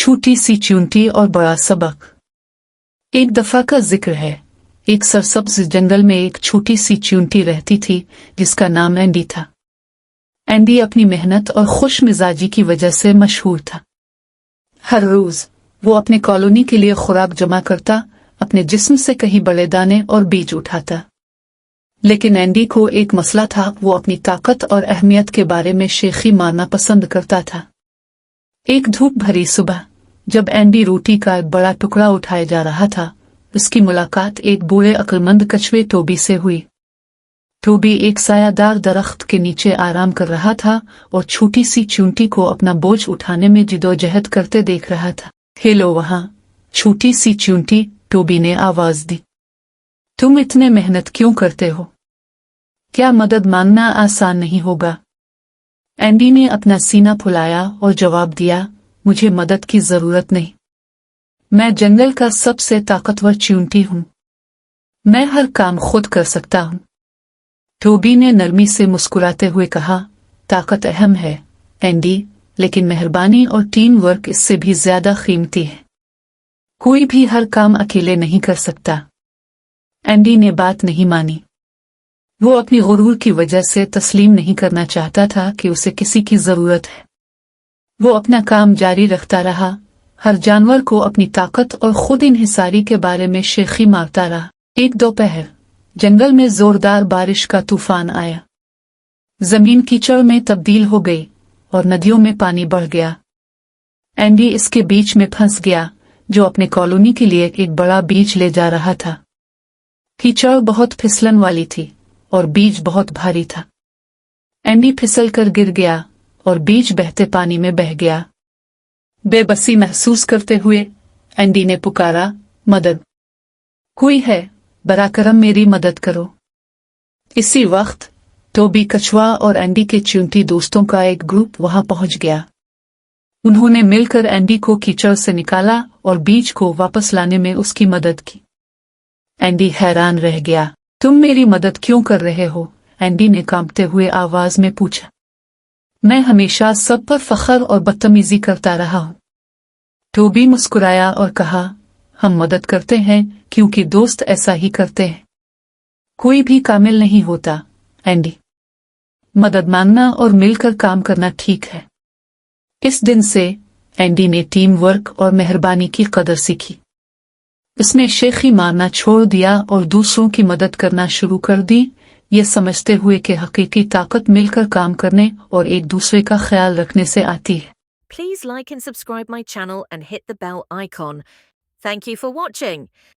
छोटी सी चींटी और बड़ा सबक। एक दफा का जिक्र है, एक सरसब्ज जंगल में एक छोटी सी चींटी रहती थी जिसका नाम एंडी था। एंडी अपनी मेहनत और खुश मिजाजी की वजह से मशहूर था। हर रोज वो अपने कॉलोनी के लिए खुराक जमा करता, अपने जिस्म से कहीं बड़े दाने और बीज उठाता। लेकिन एंडी को एक मसला था, वो अपनी ताकत और अहमियत के बारे में शेखी मारना पसंद करता था। एक धूप भरी सुबह जब एंडी रोटी का एक बड़ा टुकड़ा उठाए जा रहा था, उसकी मुलाकात एक बूढ़े अक्लमंद कछुए टोबी से हुई। टोबी एक सायादार दरख्त के नीचे आराम कर रहा था और छोटी सी चींटी को अपना बोझ उठाने में जिदोजहद करते देख रहा था। हेलो वहां, छोटी सी चींटी, टोबी ने आवाज दी। तुम इतने मेहनत क्यों करते हो? क्या मदद मांगना आसान नहीं होगा? एंडी ने अपना सीना फुलाया और जवाब दिया, मुझे मदद की जरूरत नहीं। मैं जंगल का सबसे ताकतवर चींटी हूं। मैं हर काम खुद कर सकता हूं। टोबी ने नरमी से मुस्कुराते हुए कहा, ताकत अहम है एंडी, लेकिन मेहरबानी और टीम वर्क इससे भी ज्यादा कीमती है। कोई भी हर काम अकेले नहीं कर सकता। एंडी ने बात नहीं मानी। वो अपनी गुरूर की वजह से तस्लीम नहीं करना चाहता था कि उसे किसी की जरूरत है। वो अपना काम जारी रखता रहा, हर जानवर को अपनी ताकत और खुद इन्हिसारी के बारे में शेखी मारता रहा। एक दोपहर जंगल में जोरदार बारिश का तूफान आया। जमीन कीचड़ में तब्दील हो गई और नदियों में पानी बढ़ गया। एंडी इसके बीच में फंस गया, जो अपने कॉलोनी के लिए एक बड़ा बीज ले जा रहा था। कीचड़ बहुत फिसलन वाली थी और बीज बहुत भारी था। एंडी फिसल कर गिर गया और बीज बहते पानी में बह गया। बेबसी महसूस करते हुए एंडी ने पुकारा, मदद! कोई है, बराकरम मेरी मदद करो। इसी वक्त टोबी कछुआ और एंडी के चींटी दोस्तों का एक ग्रुप वहां पहुंच गया। उन्होंने मिलकर एंडी को कीचड़ से निकाला और बीज को वापस लाने में उसकी मदद की। एंडी हैरान रह गया। तुम मेरी मदद क्यों कर रहे हो? एंडी ने कांपते हुए आवाज में पूछा। मैं हमेशा सब पर फख्र और बदतमीजी करता रहा हूं। टोबी मुस्कुराया और कहा, हम मदद करते हैं क्योंकि दोस्त ऐसा ही करते हैं। कोई भी कामिल नहीं होता एंडी। मदद मांगना और मिलकर काम करना ठीक है। इस दिन से एंडी ने टीम वर्क और मेहरबानी की कदर सीखी। उसने शेखी मारना छोड़ दिया और दूसरों की मदद करना शुरू कर दी, ये समझते हुए कि हकीकी ताकत मिलकर काम करने और एक दूसरे का ख्याल रखने से आती है। Please like and subscribe my channel and hit the bell icon. Thank you for watching.